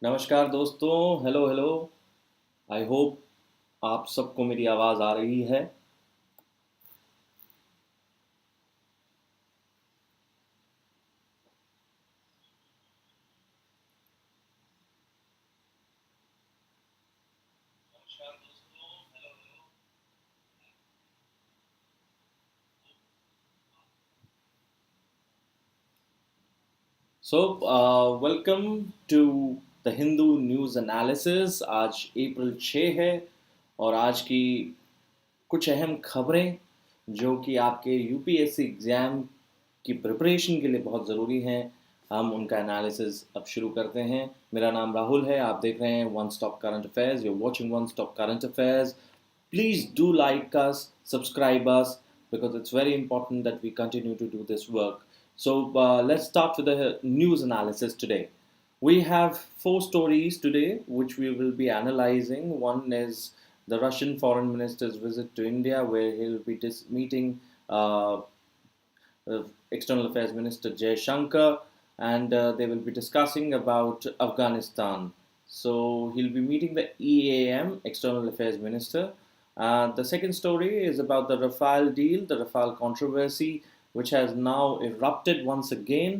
नमस्कार दोस्तों। Hello hello. I hope आप सबको मेरी आवाज़ आ रही है। So welcome to the Hindu news analysis. आज अप्रैल 6 है और आज की कुछ अहम खबरें जो कि आपके यूपीएससी एग्ज़ाम की प्रिपरेशन के लिए बहुत ज़रूरी हैं, हम उनका एनालिसिस अब शुरू करते हैं। मेरा नाम राहुल है, आप देख रहे हैं one stop current affairs. You watching one stop current affairs. Please do like us, subscribe us, because it's very important that we continue to do this work. So let's start with the news analysis today. We have four stories today which we will be analyzing. One is the Russian foreign minister's visit to India, where he'll be meeting uh, External Affairs Minister Jay Shankar, and they will be discussing about Afghanistan. So he'll be meeting the EAM, External Affairs Minister. The second story is about the Rafale deal, the Rafale controversy, which has now erupted once again.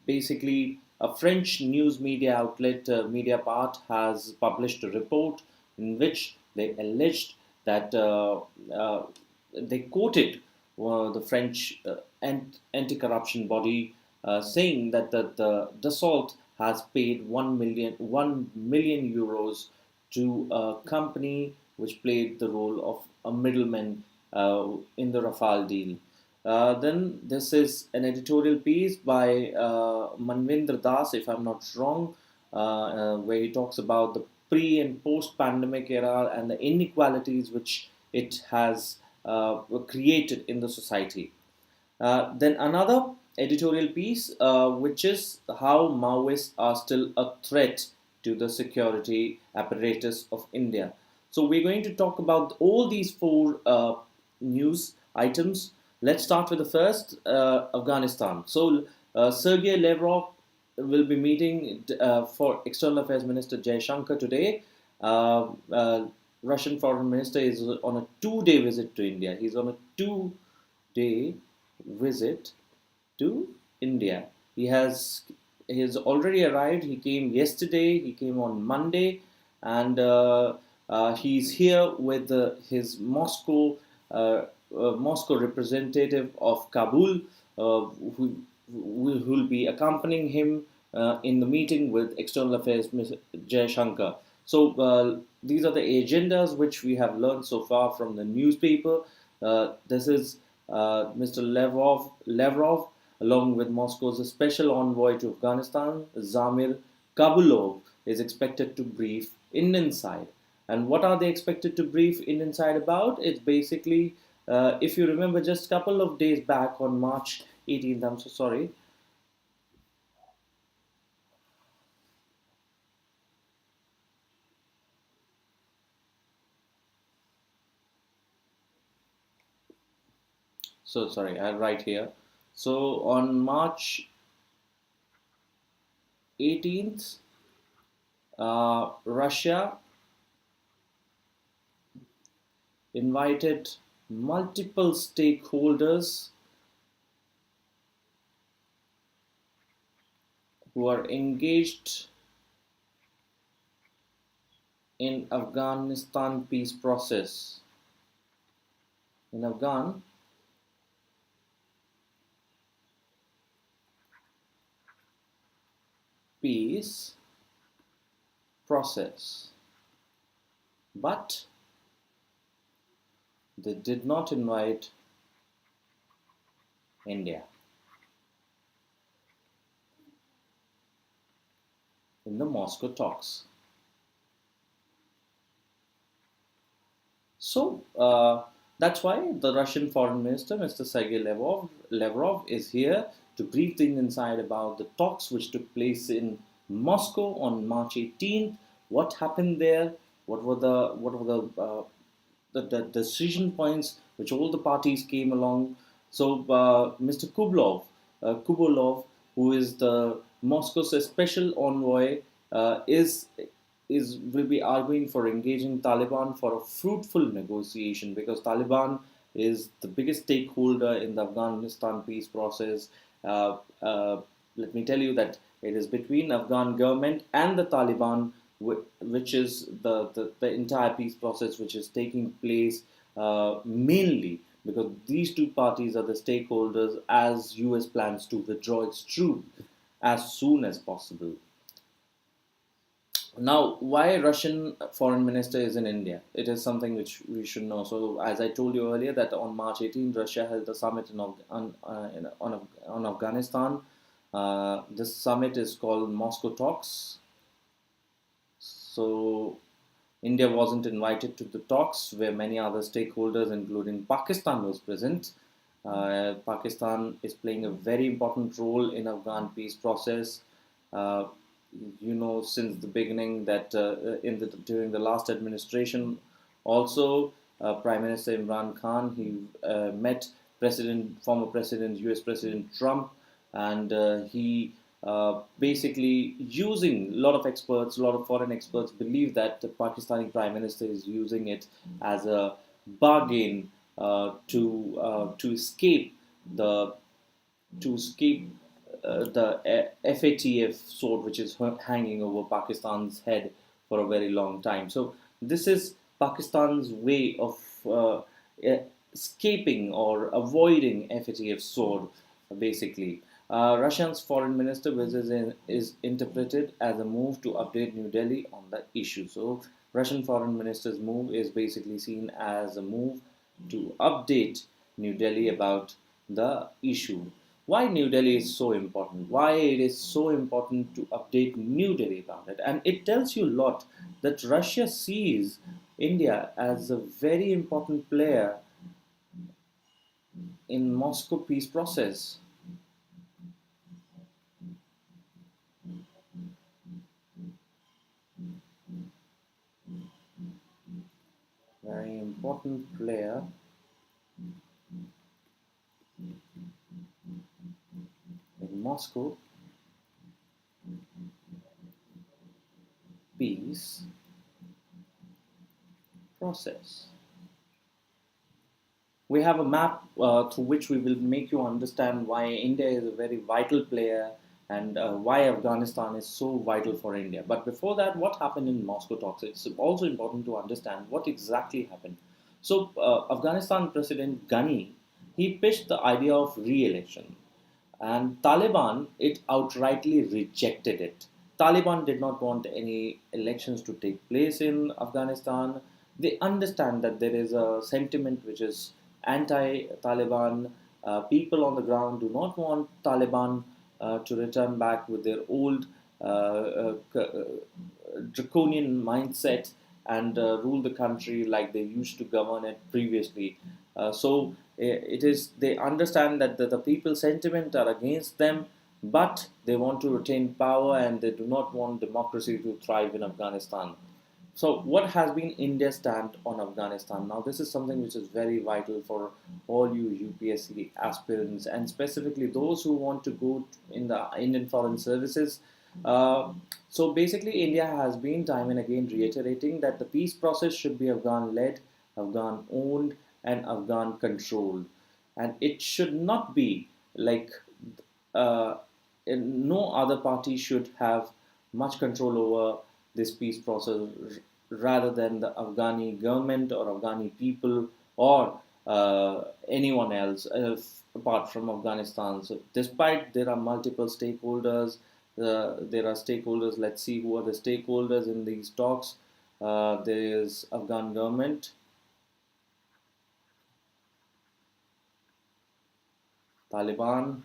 Basically, a French news media outlet, Mediapart, has published a report in which they alleged that they quoted the French anti-corruption body, saying that the Dassault has paid 1 million euros to a company which played the role of a middleman in the Rafale deal. Then this is an editorial piece by Manvinder Das, if I'm not wrong, where he talks about the pre and post pandemic era and the inequalities which it has created in the society. Then another editorial piece, which is how Maoists are still a threat to the security apparatus of India. So we're going to talk about all these four news items. Let's start with the first, Afghanistan. So Sergei Lavrov will be meeting for External Affairs Minister Jay Shankar today. Russian Foreign Minister is on a 2 day visit to India. He's on a 2 day visit to India. He has already arrived. He came yesterday. He came on Monday, and he's here with uh, Moscow representative of Kabul, who will be accompanying him in the meeting with External Affairs Mr. Jay Shankar. So these are the agendas which we have learned so far from the newspaper. This is Mr. Lavrov, along with Moscow's special envoy to Afghanistan, Zamir Kabulov, is expected to brief Indian side. And what are they expected to brief Indian side about? It's basically, if you remember, just a couple of days back on March 18th, I'm so sorry. So sorry, I write here. So on March 18th, Russia invited multiple stakeholders who are engaged in Afghanistan peace process. In Afghan peace process, but they did not invite India in the Moscow talks. So that's why the Russian Foreign Minister, Mr. Sergei Lavrov, is here to brief the Indian side about the talks which took place in Moscow on March 18th. What happened there? What were the decision points which all the parties came along? So Mr. Kubolov, who is the Moscow's special envoy is will be arguing for engaging Taliban for a fruitful negotiation, because Taliban is the biggest stakeholder in the Afghanistan peace process. Uh, uh, Let me tell you that it is between Afghan government and the Taliban, which is the entire peace process which is taking place, mainly because these two parties are the stakeholders as US plans to withdraw its troops as soon as possible. Now, why Russian foreign minister is in India? It is something which we should know. So, as I told you earlier, that on March 18, Russia held a summit on Afghanistan. This summit is called Moscow Talks. So, India wasn't invited to the talks, where many other stakeholders, including Pakistan, was present. Pakistan is playing a very important role in Afghan peace process. Uh, since the beginning that during the last administration, also Prime Minister Imran Khan, he met former President U.S. President Trump, and he basically using, a lot of experts, a lot of foreign experts believe that the Pakistani Prime Minister is using it as a bargain to escape the to escape the FATF sword, which is hanging over Pakistan's head for a very long time. So this is Pakistan's way of escaping or avoiding FATF sword, basically. Russia's foreign minister visit is interpreted as a move to update New Delhi on the issue. So Russian foreign minister's move is basically seen as a move to update New Delhi about the issue. Why New Delhi is so important, why it is so important to update New Delhi about it. And it tells you a lot that Russia sees India as a very important player in Moscow peace process. Very important player in Moscow peace process. We have a map through which we will make you understand why India is a very vital player, and why Afghanistan is so vital for India. But before that, what happened in Moscow talks? It's also important to understand what exactly happened. So, Afghanistan President Ghani, he pitched the idea of re-election, and Taliban, it outrightly rejected it. Taliban did not want any elections to take place in Afghanistan. They understand that there is a sentiment which is anti-Taliban. People on the ground do not want Taliban to return back with their old draconian mindset and rule the country like they used to govern it previously. So it is, they understand that the people sentiment are against them, but they want to retain power and they do not want democracy to thrive in Afghanistan. So, what has been India's stand on Afghanistan? Now, this is something which is very vital for all you UPSC aspirants, and specifically those who want to go in the Indian Foreign Services. So, basically, India has been time and again reiterating that the peace process should be Afghan led, Afghan owned, and Afghan controlled. And it should not be like uh, no other party should have much control over this peace process rather than the Afghani government or Afghani people or anyone else apart from Afghanistan. So, despite there are multiple stakeholders, there are stakeholders. Let's see who are the stakeholders in these talks. There is Afghan government, Taliban,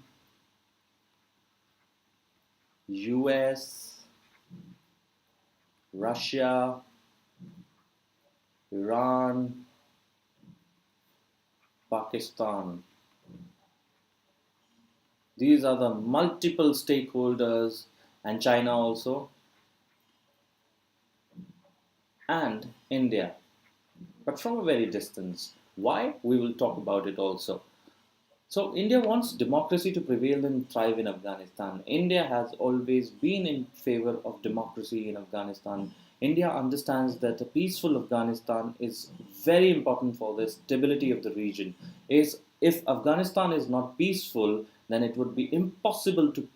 US, Russia, Iran, Pakistan. These are the multiple stakeholders, and China also, and India, but from a very distance. Why? We will talk about it also. So India wants democracy to prevail and thrive in Afghanistan. India has always been in favor of democracy in Afghanistan. India understands that a peaceful Afghanistan is very important for the stability of the region. Is if Afghanistan is not peaceful, then it would be impossible to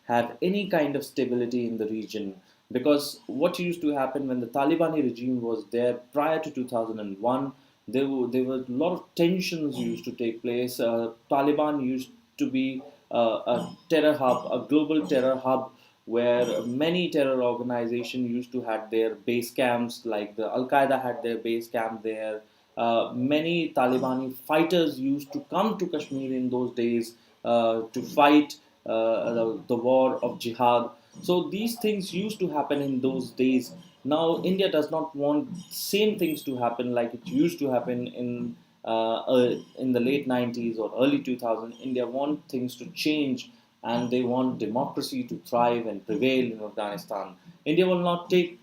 have any kind of stability in the region. Because what used to happen when the Talibani regime was there prior to 2001, there were a lot of tensions used to take place. Taliban used to be a terror hub, a global terror hub, where many terror organizations used to had their base camps, like the Al Qaeda had their base camp there. Many Talibani fighters used to come to Kashmir in those days to fight the war of jihad. So these things used to happen in those days. Now India does not want same things to happen like it used to happen in the late 90s or early 2000s. India want things to change, and they want democracy to thrive and prevail in Afghanistan. India will not take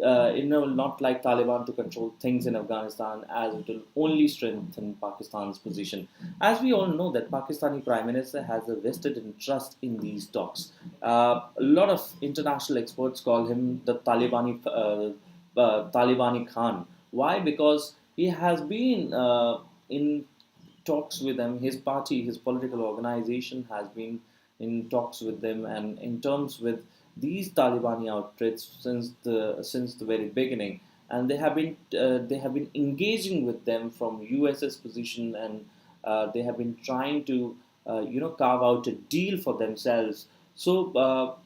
India will not like Taliban to control things in Afghanistan, as it will only strengthen Pakistan's position. As we all know that Pakistani Prime Minister has a vested interest in these talks. A lot of international experts call him the Talibani Khan. Why? Because he has been in talks with them. His party, his political organization, has been in talks with them and in terms with these Talibani outfits since the very beginning, and they have been engaging with them from US's position, and they have been trying to carve out a deal for themselves. So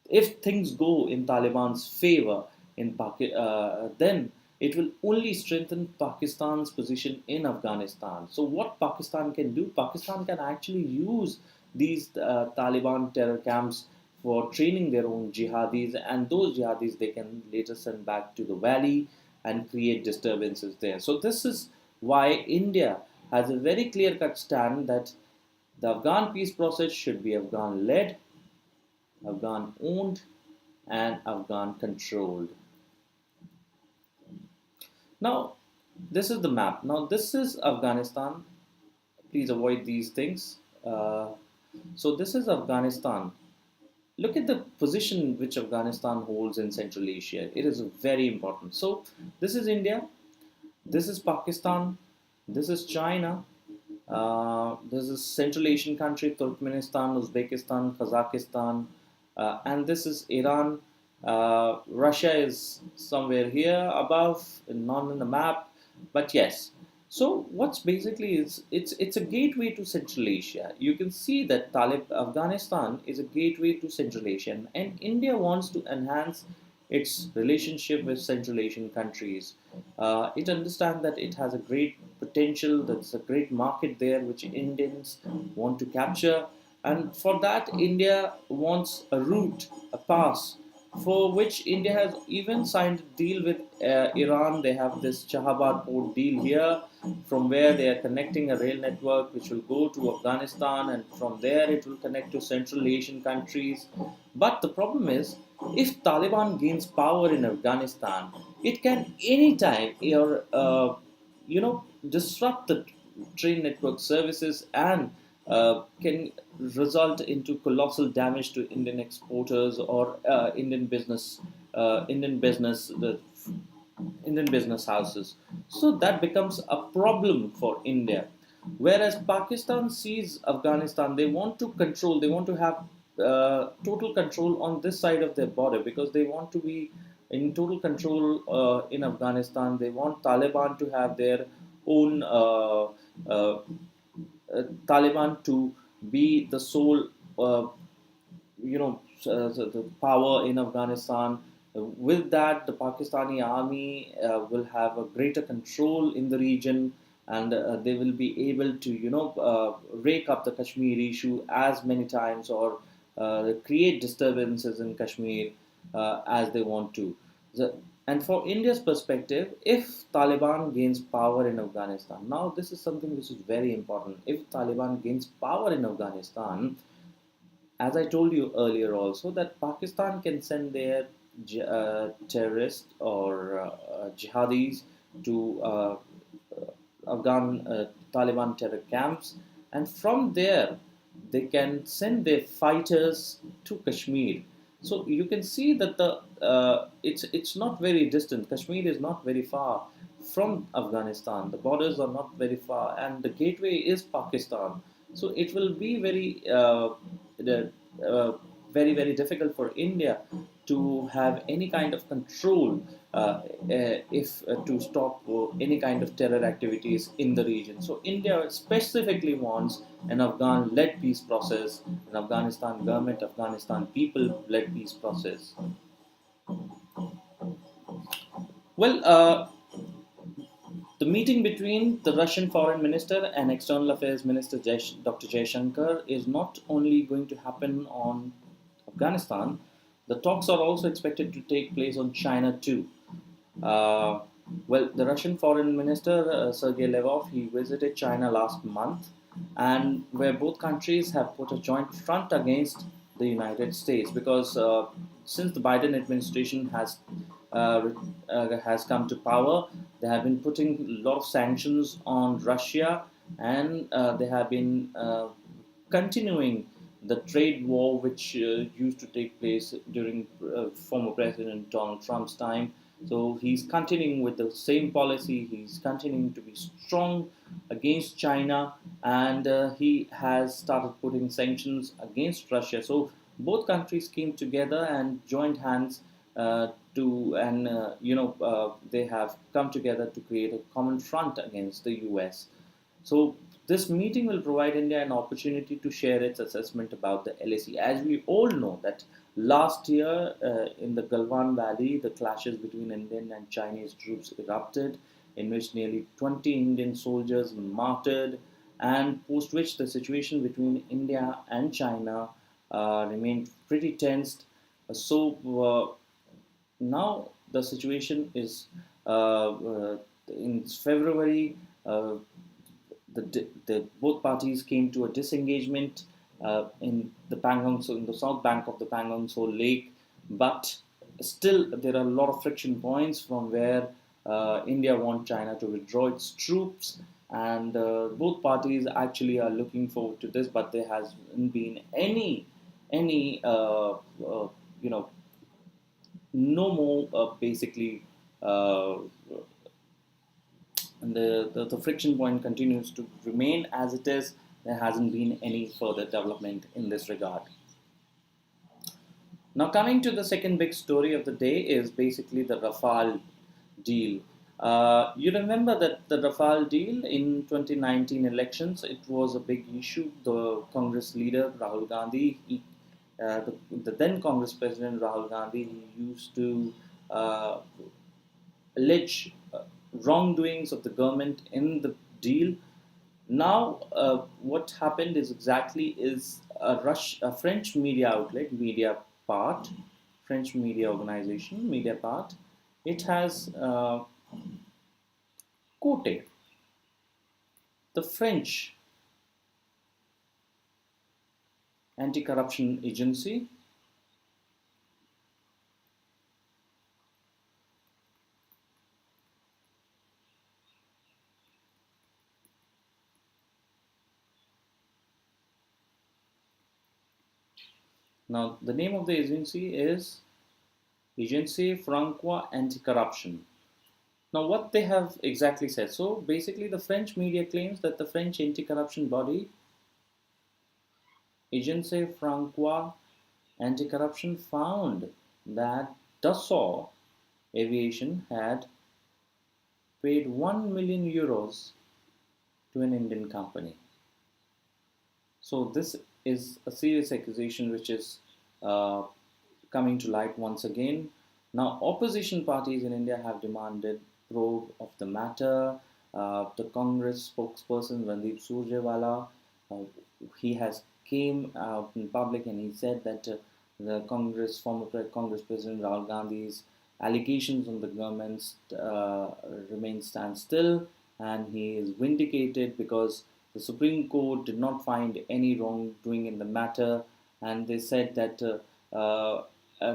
if things go in Taliban's favor then it will only strengthen Pakistan's position in Afghanistan. So what Pakistan can do? Pakistan can actually use these Taliban terror camps for training their own jihadis, and those jihadis they can later send back to the valley and create disturbances there. So this is why India has a very clear-cut stand that the Afghan peace process should be Afghan led, Afghan owned, and Afghan controlled. Now, this is the map. Now, this is Afghanistan. Please avoid these things. So, this is Afghanistan. Look at the position which Afghanistan holds in Central Asia. It is very important. So, this is India. This is Pakistan. This is China. This is Central Asian country, Turkmenistan, Uzbekistan, Kazakhstan, and this is Iran. Russia is somewhere here above, not on the map, but yes. So what's basically is it's a gateway to Central Asia. You can see that Afghanistan is a gateway to Central Asia, and India wants to enhance its relationship with Central Asian countries. It understands that it has a great potential, that's a great market there which Indians want to capture, and for that, India wants a route, a pass, for which India has even signed a deal with Iran. They have this Chahabad port deal here, from where they are connecting a rail network which will go to Afghanistan, and from there it will connect to Central Asian countries. But the problem is, if Taliban gains power in Afghanistan, it can anytime disrupt the train network services, and can result into colossal damage to Indian exporters or Indian business, the Indian business houses. So that becomes a problem for India. Whereas Pakistan sees Afghanistan, they want to control, they want to have total control on this side of their border, because they want to be in total control in Afghanistan. They want Taliban to have their own uh, Taliban to be the sole, the power in Afghanistan. With that, the Pakistani army will have a greater control in the region, and they will be able to, rake up the Kashmir issue as many times, or create disturbances in Kashmir as they want to. The, and for India's perspective, if Taliban gains power in Afghanistan, now this is something which is very important. If Taliban gains power in Afghanistan, as I told you earlier also, that Pakistan can send their terrorists or jihadis to Afghan Taliban terror camps, and from there they can send their fighters to Kashmir. So you can see that it's not very distant. Kashmir is not very far from Afghanistan. The borders are not very far, and the gateway is Pakistan. So it will be uh, very difficult for India to have any kind of control if to stop any kind of terror activities in the region. So India specifically wants an Afghan-led peace process, an Afghanistan government, Afghanistan people-led peace process. Well, the meeting between the Russian Foreign Minister and External Affairs Minister Dr. Jaishankar is not only going to happen on Afghanistan, the talks are also expected to take place on China too. Uh, well, the Russian Foreign Minister Sergei Lavrov he visited China last month, and where both countries have put a joint front against the United States because since the Biden administration has come to power, they have been putting a lot of sanctions on Russia, and they have been continuing the trade war which used to take place during former President Donald Trump's time. So he's continuing with the same policy. He's continuing to be strong against China, and he has started putting sanctions against Russia. So both countries came together and joined hands to, and they have come together to create a common front against the U.S. So this meeting will provide India an opportunity to share its assessment about the LAC. As we all know that last year in the Galwan Valley, the clashes between Indian and Chinese troops erupted, in which nearly 20 Indian soldiers martyred, and post which the situation between India and China remained pretty tensed. So now the situation is in February. The both parties came to a disengagement in the in the south bank of the Pangong Tso Lake, but still there are a lot of friction points from where India wants China to withdraw its troops, and both parties actually are looking forward to this, but there hasn't been any you know no more basically uh, and the friction point continues to remain as it is. There hasn't been any further development in this regard. Now, coming to the second big story of the day is basically the Rafale deal. You remember that the Rafale deal in 2019 elections, it was a big issue. The Congress leader Rahul Gandhi, the then Congress president Rahul Gandhi, he used to uh, allege wrongdoings of the government in the deal. Now, what happened is exactly is a French media outlet, Part, French media organization, Media Part. It has quoted the French anti-corruption agency. Now, the name of the agency is Agence Francois Anti-Corruption. Now, what they have exactly said. So, basically, the French media claims that the French anti-corruption body Agence Francois Anti-Corruption found that Dassault Aviation had paid 1 million euros to an Indian company. So this is a serious accusation which is uh, coming to light once again. Now, opposition parties in India have demanded probe of the matter. The Congress spokesperson Randeep Surjewala, uh, he has came out in public and he said that the Congress President Rahul Gandhi's allegations on the government remain stand still, and he is vindicated because the Supreme Court did not find any wrongdoing in the matter, and they said that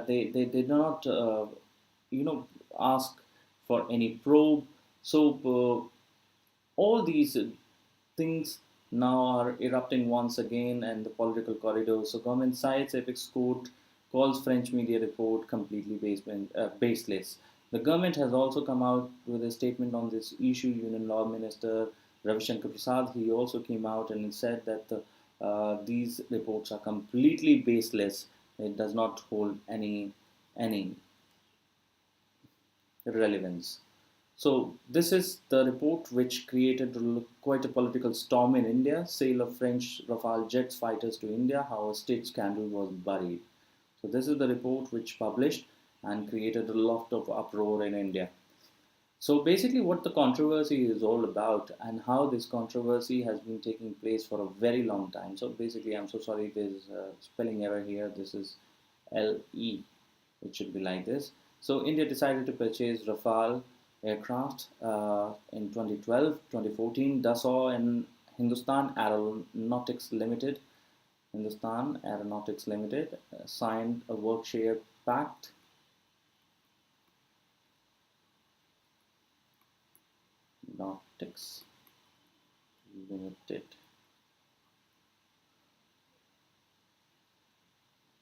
they did not you know ask for any probe. So all these things now are erupting once again and the political corridors. So government cites Epic's court, calls French media report completely baseless. The government has also come out with a statement on this issue. Union Law Minister Ravi Shankar Prasad, he also came out and said that these reports are completely baseless. It does not hold any relevance. So this is the report which created quite a political storm in India. Sale of French Rafale jets fighters to India, how a state scandal was buried. So this is the report which published and created a lot of uproar in India. So basically what the controversy is all about and how this controversy has been taking place for a very long time. So basically I'm so sorry, there's a spelling error here. This is LE. It should be like this. So India decided to purchase Rafale aircraft in 2012, 2014. Dassault and Hindustan Aeronautics Limited signed a work share pact. Nautics Limited.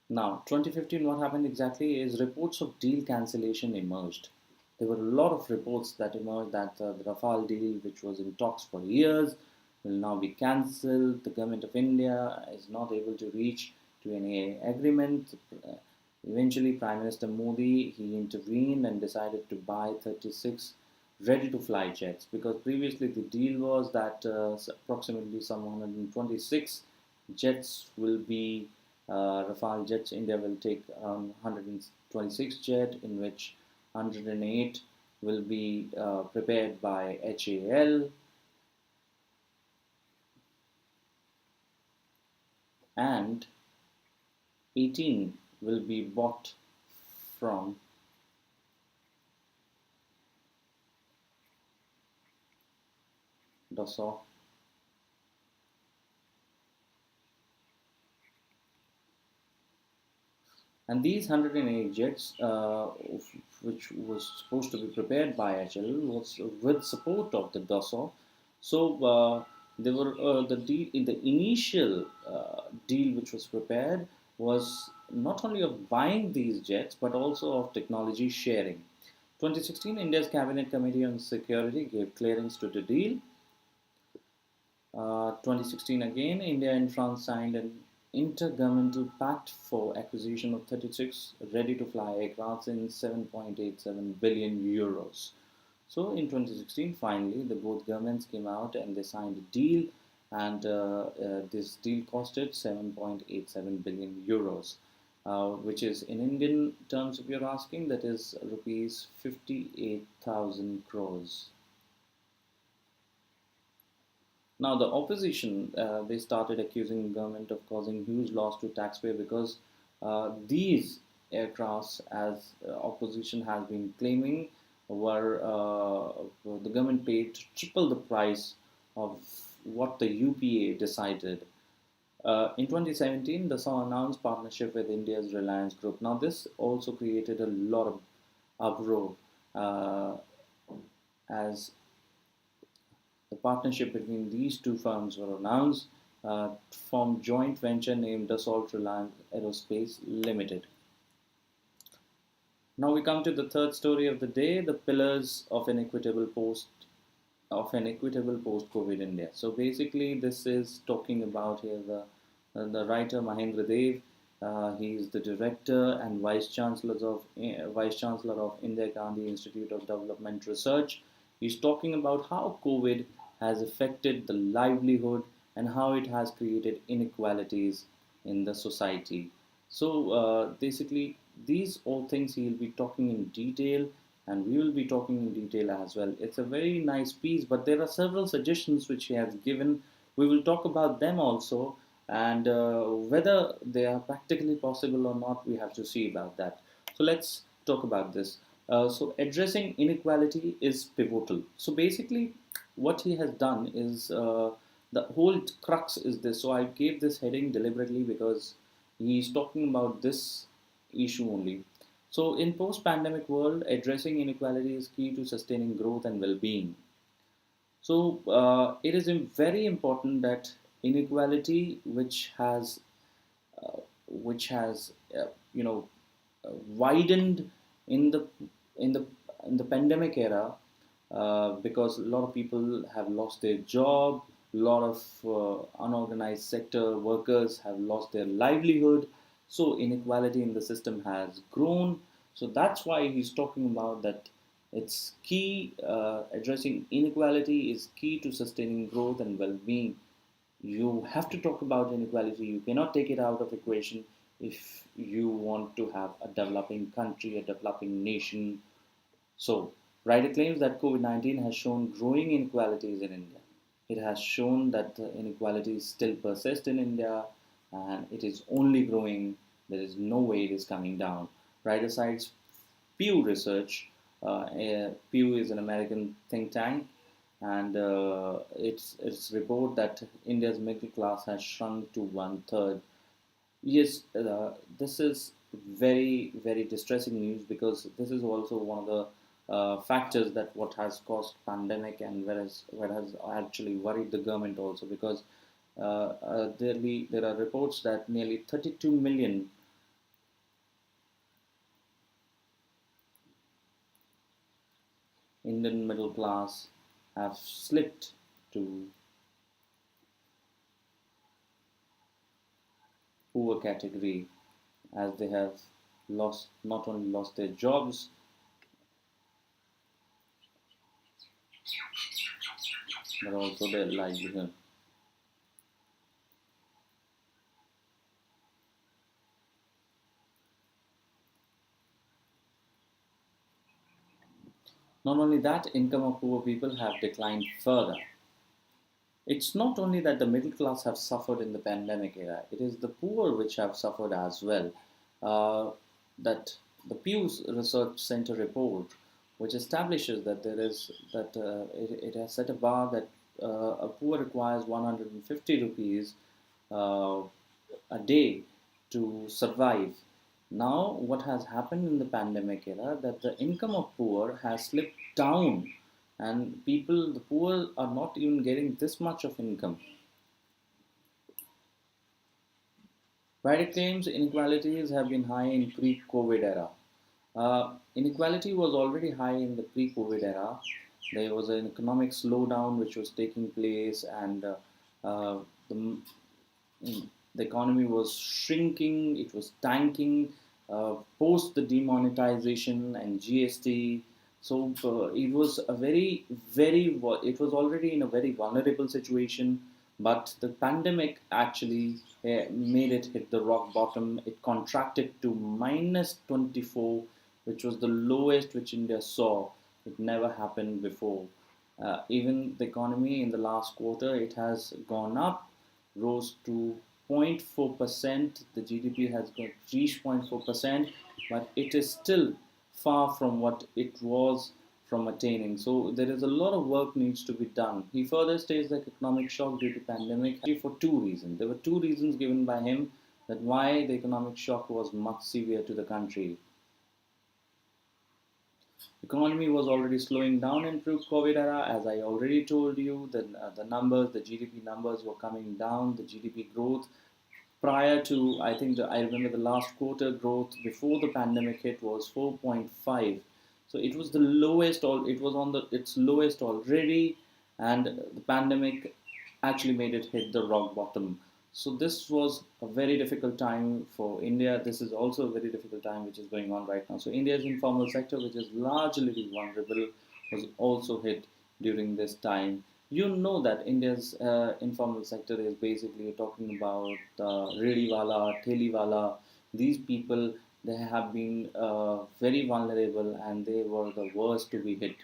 Now, 2015, what happened exactly is reports of deal cancellation emerged. There were a lot of reports that emerged that the Rafale deal, which was in talks for years, will now be cancelled. The government of India is not able to reach to any agreement. Eventually, Prime Minister Modi, he intervened and decided to buy 36 ready-to-fly jets because previously the deal was that approximately some 126 jets will be Rafale jets. India will take around 126 jet, in which 108 will be prepared by HAL and 18 will be bought from Dassault. And these 108 jets, which was supposed to be prepared by HL, was with support of the Dassault. So they were the initial deal which was prepared was not only of buying these jets but also of technology sharing. 2016, India's Cabinet Committee on Security gave clearance to the deal. 2016 again, India and France signed an intergovernmental pact for acquisition of 36 ready-to-fly aircrafts in 7.87 billion euros. So in 2016, finally, the both governments came out and they signed a deal, and this deal costed 7.87 billion euros, which is in Indian terms, if you're asking, that is rupees 58,000 crores. Now, the opposition, they started accusing the government of causing huge loss to taxpayer because these aircrafts, as opposition has been claiming, were the government paid triple the price of what the UPA decided. In 2017, the Dassault announced partnership with India's Reliance Group. Now, this also created a lot of uproar uh, as the partnership between these two firms were announced to form joint venture named Dassault Reliance Aerospace Limited. Now we come to the third story of the day: the pillars of an equitable post-COVID India. So basically, this is talking about here the writer Mahendra Dev. He is the director and vice chancellor of Indira Gandhi Institute of Development Research. He's talking about how COVID has affected the livelihood and how it has created inequalities in the society. So basically, these all things he will be talking in detail, and we will be talking in detail as well. It's a very nice piece, but there are several suggestions which he has given. We will talk about them also, and whether they are practically possible or not, we have to see about that. So let's talk about this. So addressing inequality is pivotal. So basically, what he has done is the whole crux is this. So I gave this heading deliberately because he's talking about this issue only. So in post-pandemic world, addressing inequality is key to sustaining growth and well-being. So it is very important that inequality, which has you know widened in the in the in the pandemic era, because a lot of people have lost their job, a lot of unorganized sector workers have lost their livelihood, so inequality in the system has grown. So that's why he's talking about that it's key, addressing inequality is key to sustaining growth and well-being. You have to talk about inequality. You cannot take it out of equation if you want to have a developing country, a developing nation. So, writer claims that COVID 19 has shown growing inequalities in India. It has shown that the inequalities still persist in India and it is only growing. There is no way it is coming down. Writer cites Pew Research. Pew is an American think tank, and its report that India's middle class has shrunk to one third. Yes, this is very distressing news because this is also one of the factors that what has caused pandemic and where has actually worried the government also because there are reports that nearly 32 million Indian middle class have slipped to poor category as they have lost not only lost their jobs but also their livelihood. Not only that, income of poor people have declined further. It's not only that the middle class have suffered in the pandemic era, it is the poor which have suffered as well. Uh, that the Pew's Research Center report, which establishes that it has set a bar that a poor requires 150 rupees uh, a day to survive. Now, what has happened in the pandemic era that the income of poor has slipped down, and the poor, are not even getting this much of income. Private claims inequalities have been high in pre-COVID era. Inequality was already high in the pre-COVID era. There was an economic slowdown which was taking place, and the the economy was shrinking, it was tanking post the demonetization and GST. So it was a it was already in a very vulnerable situation, but the pandemic actually made it hit the rock bottom. It contracted to minus 24, which was the lowest which India saw. It never happened before. Even the economy in the last quarter, it has gone up, rose to 0.4%. The GDP has reached 0.4%, but it is still far from what it was from attaining. So there is a lot of work needs to be done. He further states that economic shock due to pandemic for two reasons. There were two reasons given by him that why the economic shock was much severe to the country. Economy was already slowing down in pre-COVID era, as I already told you. The numbers, the GDP numbers were coming down. The GDP growth prior to, I remember the last quarter growth before the pandemic hit was 4.5. So it was the lowest. It was on its lowest already, and the pandemic actually made it hit the rock bottom. So this was a very difficult time for India. This is also a very difficult time which is going on right now. So India's informal sector, which is largely vulnerable, was also hit during this time. You know that India's informal sector is basically talking about Rediwala, Theliwala. These people, they have been very vulnerable and they were the worst to be hit.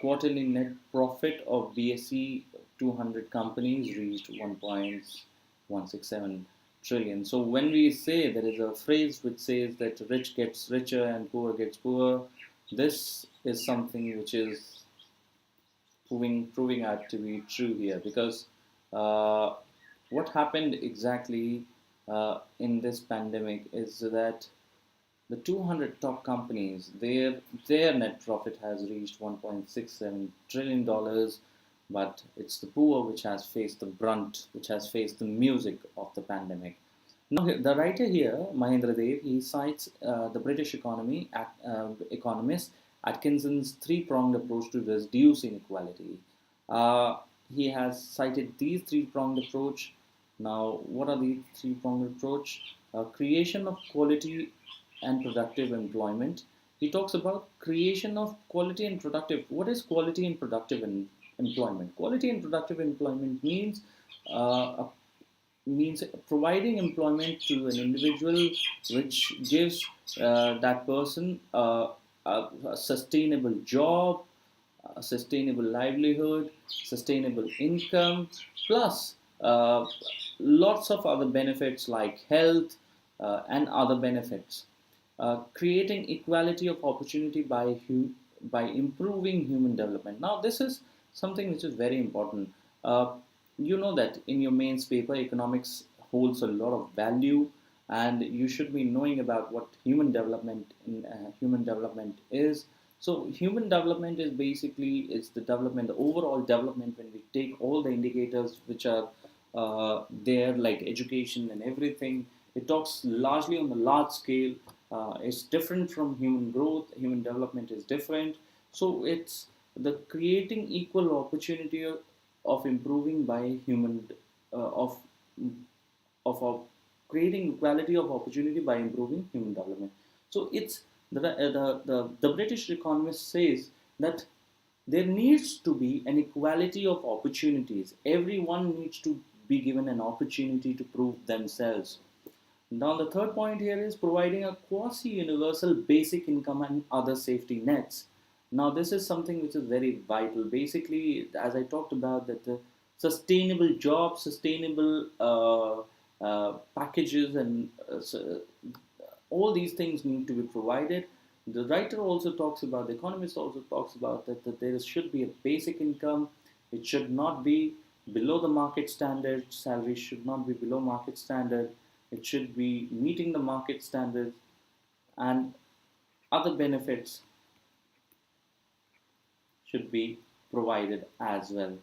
Quarterly net profit of BSE 200 companies reached 1.167 trillion. So when we say there is a phrase which says that rich gets richer and poor gets poorer, this is something which is proving out to be true here because uh, what happened exactly in this pandemic is that the 200 top companies, their net profit has reached 1.67 trillion dollars, but it's the poor which has faced the brunt, which has faced the music of the pandemic. Now, the writer here, Mahendra Dev, he cites the British economist Atkinson's three-pronged approach to reduce inequality. Uh, he has cited these three-pronged approach. Now, what are the three-pronged approach? Creation of quality and productive employment. He talks about creation of quality and productive. What is quality and productive employment? Quality and productive employment uh, means providing employment to an individual which gives that person a sustainable job, a sustainable livelihood, sustainable income, plus lots of other benefits like health and other benefits. Creating equality of opportunity by improving human development. Now, this is something which is very important. Uh, you know that in your mains paper, economics holds a lot of value, and you should be knowing about what human development is. So, human development is basically it's the development, the overall development when we take all the indicators which are there, like education and everything. It talks largely on the large scale. It's different from human growth. Human development is different. So it's the creating equal opportunity of improving by human of of creating equality of opportunity by improving human development. So it's the British economist says that there needs to be an equality of opportunities. Everyone needs to be given an opportunity to prove themselves. Now, the third point here is providing a quasi universal basic income and other safety nets. Now, this is something which is very vital. Basically, as I talked about, that the sustainable jobs, sustainable packages, and all these things need to be provided. The writer also talks about, the economist also talks about that there should be a basic income. It should not be below the market standard. Salary should not be below market standard. It should be meeting the market standards, and other benefits should be provided as well.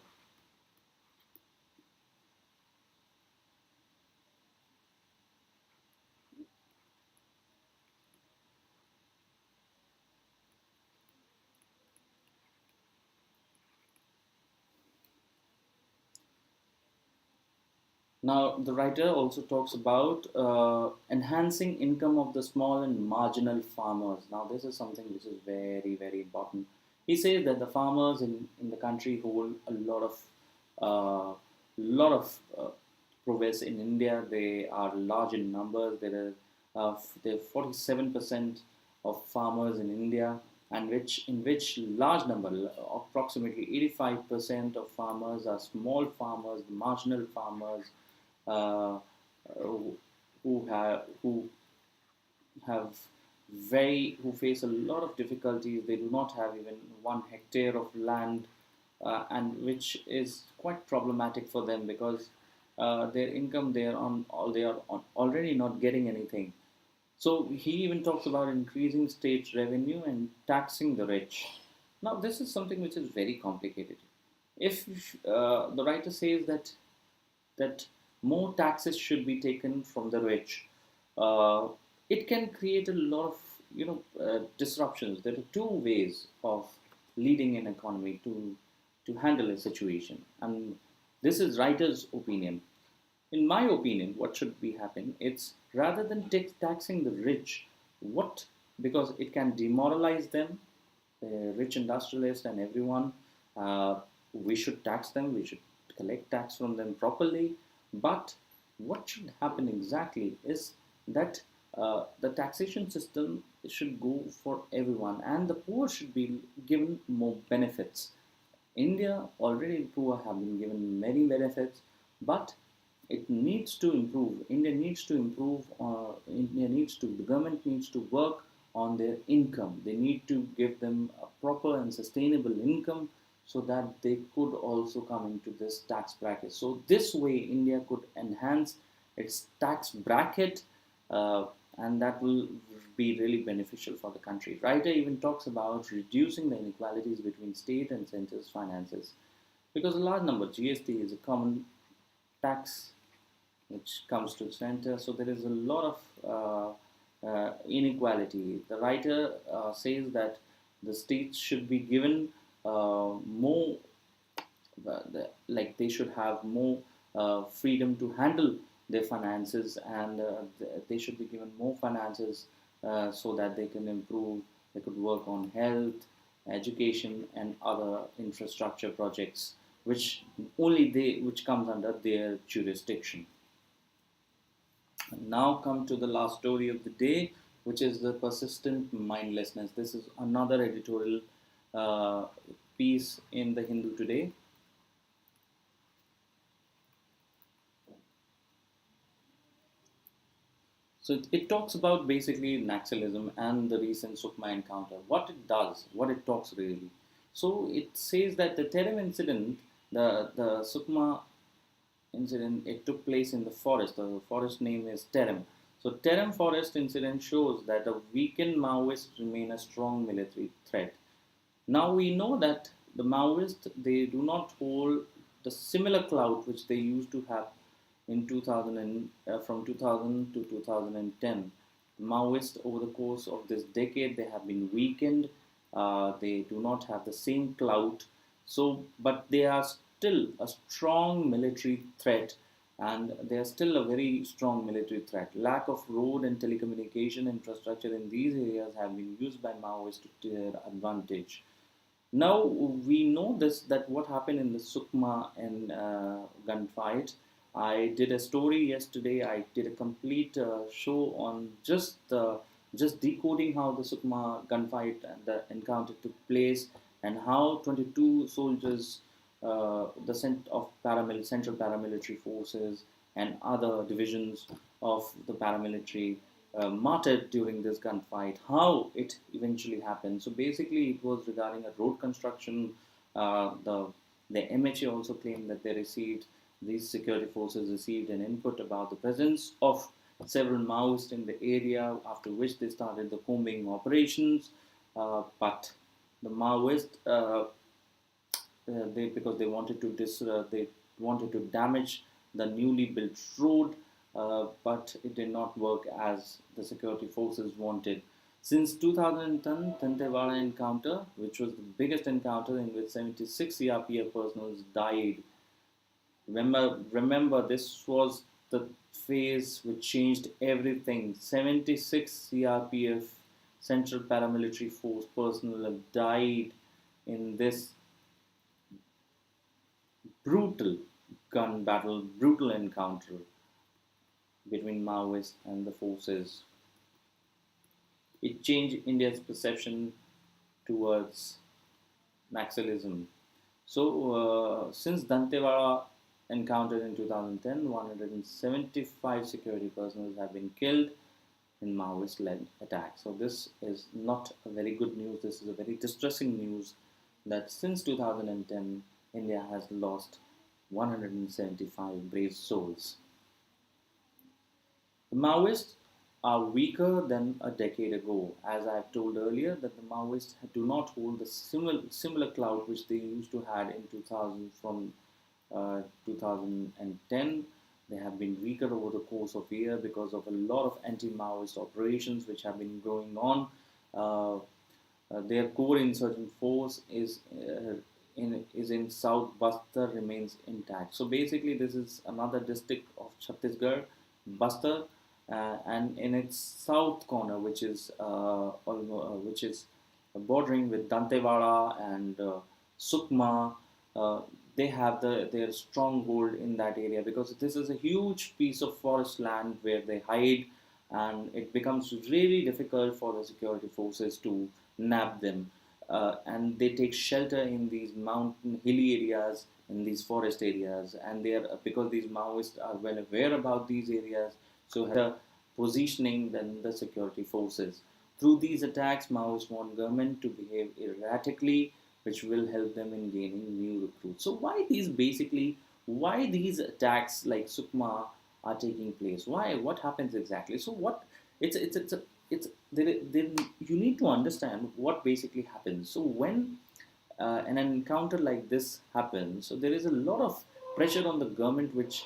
Now, the writer also talks about enhancing income of the small and marginal farmers. Now, this is something which is very, very important. He says that the farmers in the country hold a lot of progress in India. They are large in numbers. There are 47% of farmers in India, and which large number, approximately 85% of farmers are small farmers, marginal farmers, uh, who have who face a lot of difficulties. They do not have even 1 hectare of land, and which is quite problematic for them because their income they are already not getting anything. So he even talks about increasing state revenue and taxing the rich. Now, this is something which is very complicated. If the writer says that more taxes should be taken from the rich, uh, it can create a lot of disruptions. There are two ways of leading an economy to handle a situation, and this is writer's opinion. In my opinion, what should be happening? It's rather than taxing the rich, what because it can demoralize them, the rich industrialists and everyone. Uh, we should tax them. We should collect tax from them properly. But what should happen exactly is that the taxation system should go for everyone, and the poor should be given more benefits. India already the poor have been given many benefits, but it needs to improve. India needs to improve. The government needs to work on their income. They need to give them a proper and sustainable income so that they could also come into this tax bracket. So this way, India could enhance its tax bracket, uh, and that will be really beneficial for the country. Writer even talks about reducing the inequalities between state and center's finances. because a large number, GST is a common tax which comes to the center. So there is a lot of inequality. The writer says that the states should be given more, like they should have more freedom to handle their finances, and they should be given more finances so that they can improve. They could work on health, education, and other infrastructure projects, which which comes under their jurisdiction. And now come to the last story of the day, which is the persistent mindlessness. This is another editorial uh, piece in the Hindu today. So it talks about basically Naxalism and the recent Sukma encounter. What it does, what it talks really. So it says that the Terem incident, the Sukma incident, it took place in the forest. The forest name is Terem. So Terem forest incident shows that the weakened Maoists remain a strong military threat. Now we know that the Maoists, they do not hold the similar clout which they used to have in 2000 from 2000 to 2010. The Maoists over the course of this decade, they have been weakened. They do not have the same clout. So, but they are still a strong military threat, and they are still a very strong military threat. Lack of road and telecommunication infrastructure in these areas have been used by Maoists to their advantage. Now we know this, that what happened in the Sukma and gunfight. I did a story yesterday. I did a complete show on just decoding how the Sukma gunfight and the encounter took place, and how 22 soldiers, of central paramilitary forces and other divisions of the paramilitary martyred during this gunfight, how it eventually happened. So basically, it was regarding a road construction. The MHA also claimed that these security forces received an input about the presence of several Maoists in the area, after which they started the combing operations. But the Maoists, because they wanted to damage the newly built road, but it did not work as the security forces wanted. Since 2010 Dantewala encounter, which was the biggest encounter in which 76 CRPF personnel died. Remember, this was the phase which changed everything. 76 CRPF, Central Paramilitary Force personnel have died in this brutal gun battle, brutal encounter between Maoists and the forces. It changed India's perception towards Naxalism. So, since Dantewala encounter in 2010, 175 security personnel have been killed in Maoist-led attacks. So this is not a very good news. This is a very distressing news that since 2010, India has lost 175 brave souls. The Maoists are weaker than a decade ago. As I have told earlier, that the Maoists do not hold the similar clout which they used to had in 2000 from 2010. They have been weaker over the course of a year because of a lot of anti-Maoist operations which have been going on. Their core insurgent force is in South Bastar, remains intact. So basically, this is another district of Chhattisgarh, Bastar, and in its south corner, which is bordering with Dantewada and Sukma. They have their stronghold in that area, because this is a huge piece of forest land where they hide, and it becomes really difficult for the security forces to nab them. And they take shelter in these mountain hilly areas, in these forest areas, and they are, because these Maoists are well aware about these areas, so have a positioning than the security forces. Through these attacks, Maoists want government to behave erratically, which will help them in gaining new recruits. So why these attacks like Sukma are taking place? Why? What happens exactly? So what? It's there, you need to understand what basically happens. So when an encounter like this happens, so there is a lot of pressure on the government which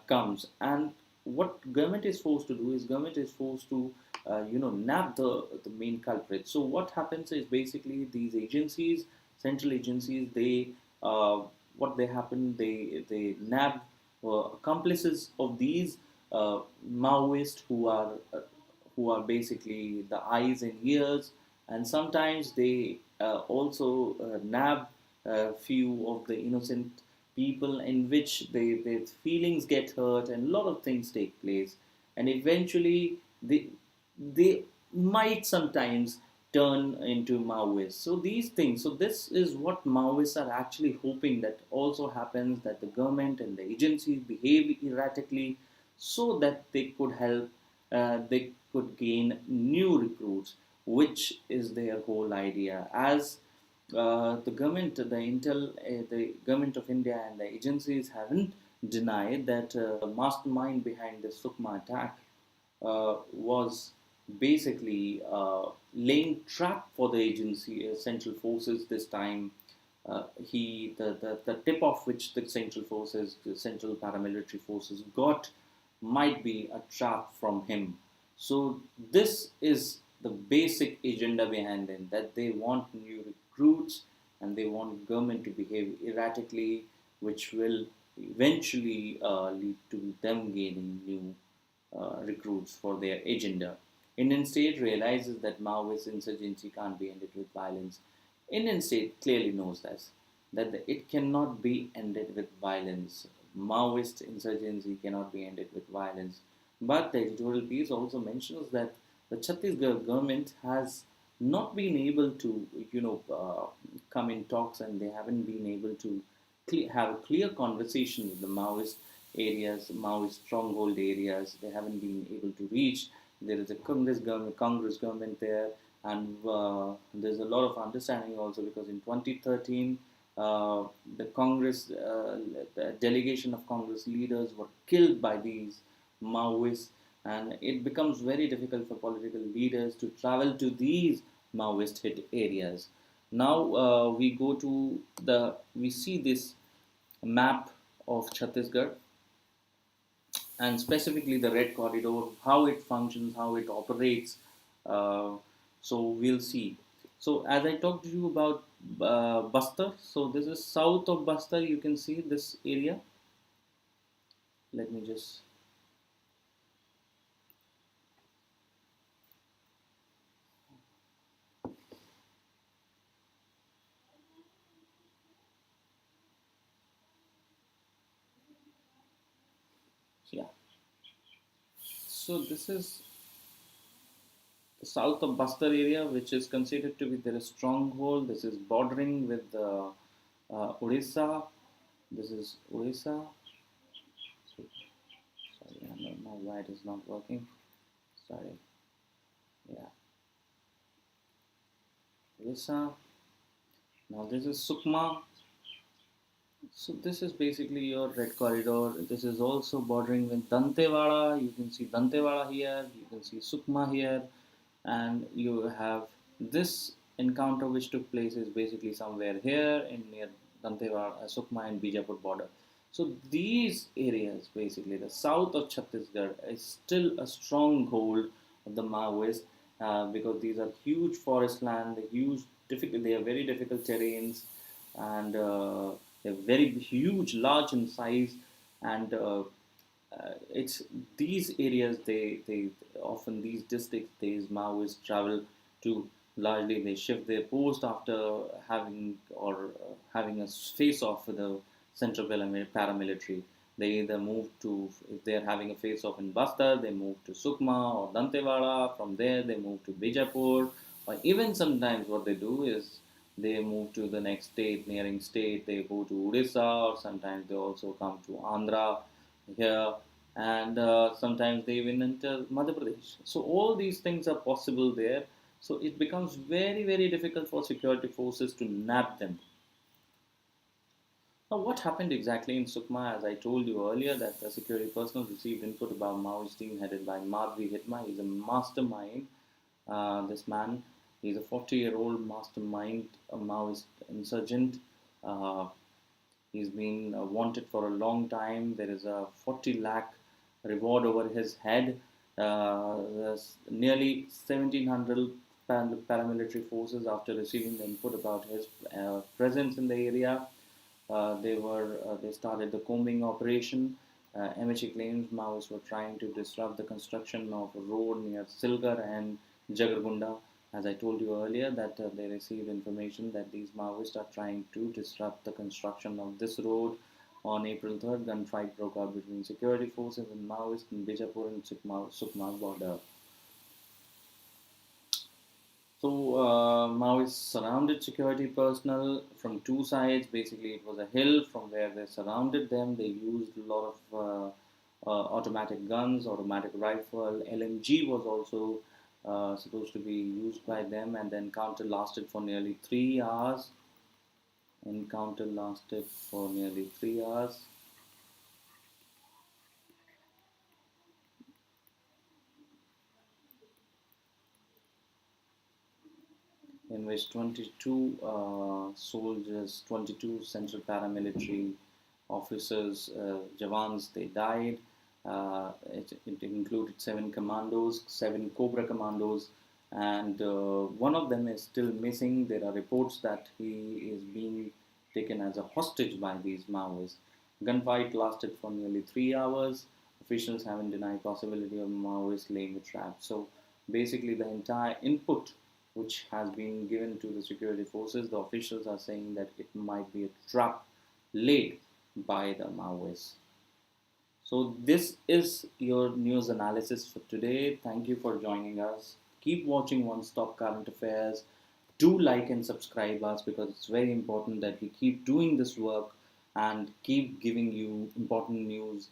comes, and what government is forced to do is government is forced to nab the main culprit. So what happens is basically these agencies, central agencies, they what they happen, they nab accomplices of these Maoists who are basically the eyes and ears, and sometimes they also nab a few of the innocent people in which their feelings get hurt and a lot of things take place, and eventually they might sometimes turn into Maoists. So these things, so this is what Maoists are actually hoping that also happens, that the government and the agencies behave erratically so that they could help, they could gain new recruits, which is their whole idea. As the government of India and the agencies haven't denied that the mastermind behind the Sukma attack was basically laying trap for the agency, central forces this time. The tip off which the central forces, the central paramilitary forces got might be a trap from him. So this is the basic agenda behind it, that they want new recruits and they want government to behave erratically, which will eventually lead to them gaining new recruits for their agenda. Indian state realizes that Maoist insurgency can't be ended with violence. Indian state clearly knows this, that it cannot be ended with violence. Maoist insurgency cannot be ended with violence. But the editorial piece also mentions that the Chhattisgarh government has not been able to, come in talks, and they haven't been able to have a clear conversation with the Maoist areas, Maoist stronghold areas. They haven't been able to reach. There is a Congress government there, and there's a lot of understanding also, because in 2013, the Congress, the delegation of Congress leaders were killed by these Maoists, and it becomes very difficult for political leaders to travel to these Maoist hit areas. Now we see this map of Chhattisgarh, and specifically the red corridor, how it functions, how it operates. Uh, so we'll see. So as I talked to you about Bastar, so this is south of Bastar. You can see this area. Let me just, yeah. So this is the south of Bastar area, which is considered to be their stronghold. This is bordering with Orissa. This is Orissa. Sorry, I don't know why it is not working. Sorry. Yeah, Orissa. Now this is Sukma. So this is basically your red corridor. This is also bordering with Dantewada. You can see Dantewada here. You can see Sukma here, and you have this encounter which took place is basically somewhere here in near Dantewada, Sukma and Bijapur border. So these areas, basically the south of Chhattisgarh, is still a stronghold of the Maoists, because these are huge forest land, they are very difficult terrains, and they're very huge, large in size, and it's these areas, they often, these districts, these Maoists travel to. Largely they shift their post after having a face off with the central paramilitary. They either move to, if they're having a face off in Bastar, they move to Sukma or Dantewada. From there they move to Bijapur, or even sometimes what they do is they move to the next state, nearing state. They go to Orissa, or sometimes they also come to Andhra here, and sometimes they even enter Madhya Pradesh. So all these things are possible there. So it becomes very, very difficult for security forces to nab them. Now, what happened exactly in Sukma? As I told you earlier, that the security personnel received input about Maoist team headed by Madhvi Hitma. He's a mastermind, this man. He's a 40-year-old mastermind, a Maoist insurgent. Uh, he's been wanted for a long time. There is a 40 lakh reward over his head. There's nearly 1,700 paramilitary forces, after receiving the input about his presence in the area, they started the combing operation. MHA claims Maoists were trying to disrupt the construction of a road near Silgar and Jagargunda. As I told you earlier, that they received information that these Maoists are trying to disrupt the construction of this road. On April 3rd, gunfight broke out between security forces and Maoists in Bijapur and Sukma border. So Maoists surrounded security personnel from two sides. Basically, it was a hill from where they surrounded them. They used a lot of automatic guns, automatic rifle. LMG was also supposed to be used by them, and the encounter lasted for nearly 3 hours. Encounter lasted for nearly 3 hours. In which 22 soldiers, 22 central paramilitary officers, Jawans, they died. It included 7 commandos, 7 Cobra commandos, and one of them is still missing. There are reports that he is being taken as a hostage by these Maoists. Gunfight lasted for nearly 3 hours. Officials haven't denied possibility of Maoists laying a trap. So basically, the entire input which has been given to the security forces, the officials are saying that it might be a trap laid by the Maoists. So, this is your news analysis for today. Thank you for joining us. Keep watching One Stop Current Affairs. Do like and subscribe us, because it's very important that we keep doing this work and keep giving you important news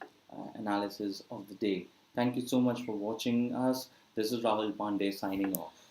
analysis of the day. Thank you so much for watching us. This is Rahul Pandey signing off.